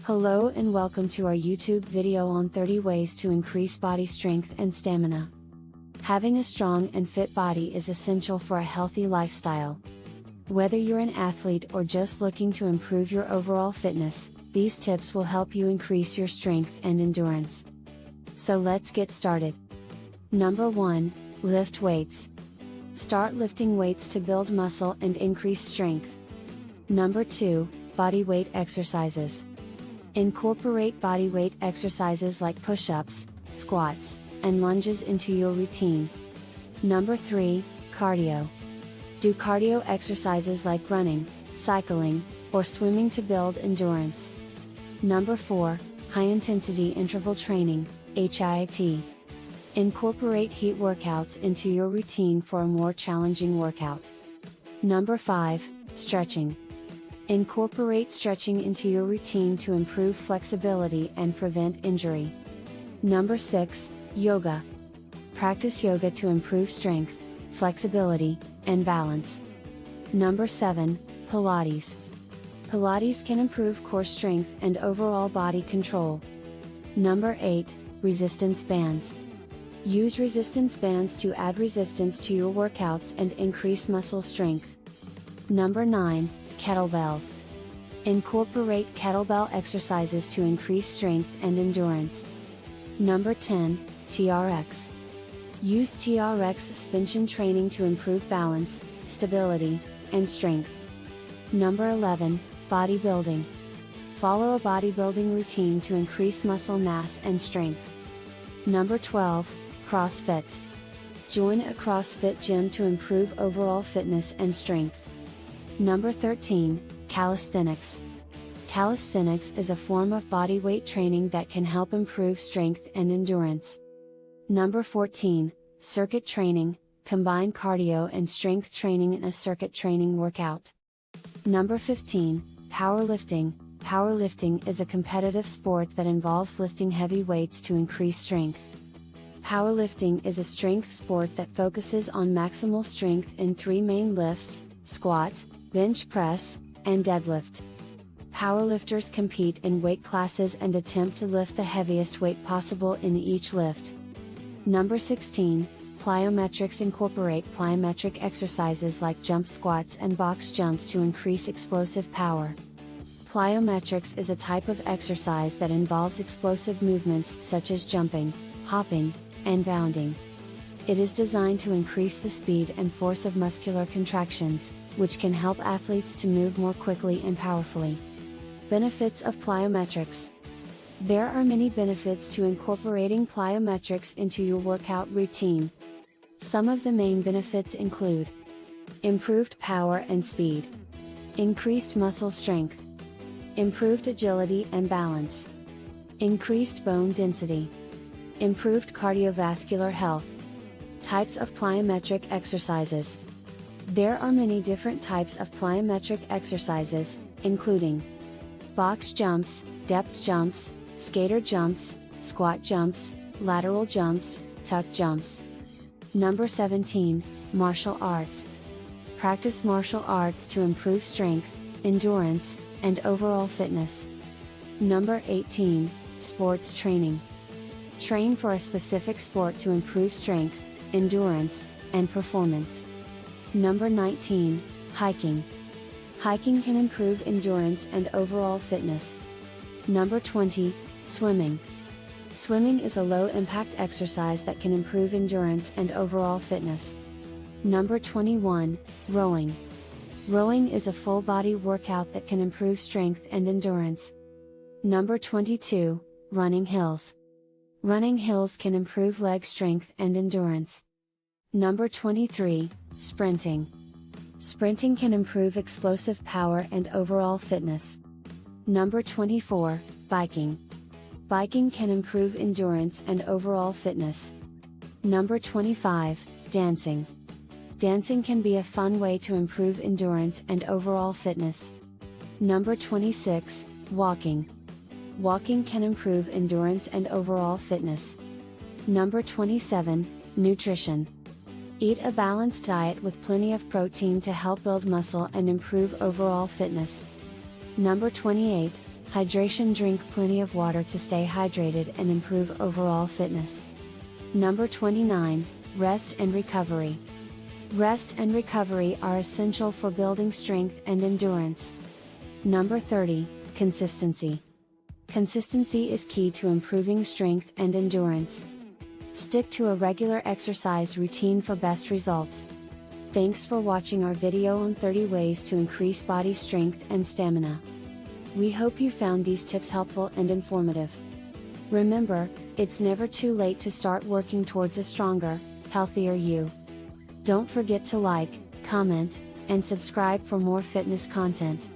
Hello and welcome to our YouTube video on 30 ways to increase body strength and stamina. Having a strong and fit body is essential for a healthy lifestyle. Whether you're an athlete or just looking to improve your overall fitness, these tips will help you increase your strength and endurance. So let's get started. Number 1, lift weights. Start lifting weights to build muscle and increase strength. Number 2, bodyweight exercises. Incorporate bodyweight exercises like push-ups, squats, and lunges into your routine. Number 3, cardio. Do cardio exercises like running, cycling, or swimming to build endurance. Number 4, high-intensity interval training, HIIT. Incorporate HIIT workouts into your routine for a more challenging workout. Number 5, stretching. Incorporate stretching into your routine to improve flexibility and prevent injury. Number 6, yoga. Practice yoga to improve strength, flexibility, and balance. Number 7, Pilates. Pilates can improve core strength and overall body control. Number 8, resistance bands. Use resistance bands to add resistance to your workouts and increase muscle strength. Number 9, kettlebells. Incorporate kettlebell exercises to increase strength and endurance. Number 10, TRX. Use TRX suspension training to improve balance, stability, and strength. Number 11, bodybuilding. Follow a bodybuilding routine to increase muscle mass and strength. Number 12, CrossFit. Join a CrossFit gym to improve overall fitness and strength. Number 13, Calisthenics. Calisthenics is a form of bodyweight training that can help improve strength and endurance. Number 14, circuit training. Combine cardio and strength training in a circuit training workout. Number 15, powerlifting. Powerlifting is a competitive sport that involves lifting heavy weights to increase strength. Powerlifting is a strength sport that focuses on maximal strength in 3 main lifts: squat, bench press, and deadlift. Powerlifters compete in weight classes and attempt to lift the heaviest weight possible in each lift. Number 16, Plyometrics. Incorporate plyometric exercises like jump squats and box jumps to increase explosive power. Plyometrics is a type of exercise that involves explosive movements such as jumping, hopping, and bounding. It is designed to increase the speed and force of muscular contractions, which can help athletes to move more quickly and powerfully. Benefits of plyometrics. There are many benefits to incorporating plyometrics into your workout routine. Some of the main benefits include: improved power and speed, increased muscle strength, improved agility and balance, increased bone density, improved cardiovascular health. Types of plyometric exercises. There are many different types of plyometric exercises, including box jumps, depth jumps, skater jumps, squat jumps, lateral jumps, tuck jumps. Number 17, martial arts. Practice martial arts to improve strength, endurance, and overall fitness. Number 18, sports training. Train for a specific sport to improve strength, endurance, and performance. Number 19, hiking. Hiking can improve endurance and overall fitness. Number 20, swimming. Swimming is a low-impact exercise that can improve endurance and overall fitness. Number 21, rowing. Rowing is a full-body workout that can improve strength and endurance. Number 22, running hills. Running hills can improve leg strength and endurance. Number 23, sprinting. Sprinting can improve explosive power and overall fitness. Number 24, biking. Biking can improve endurance and overall fitness. Number 25, dancing. Dancing can be a fun way to improve endurance and overall fitness. Number 26, walking. Walking can improve endurance and overall fitness. Number 27, nutrition. Eat a balanced diet with plenty of protein to help build muscle and improve overall fitness. Number 28, Hydration: drink plenty of water to stay hydrated and improve overall fitness. Number 29, rest and recovery. Rest and recovery are essential for building strength and endurance. Number 30, consistency. Consistency is key to improving strength and endurance. Stick to a regular exercise routine for best results. Thanks for watching our video on 30 ways to increase body strength and stamina. We hope you found these tips helpful and informative. Remember, it's never too late to start working towards a stronger, healthier you. Don't forget to like, comment, and subscribe for more fitness content.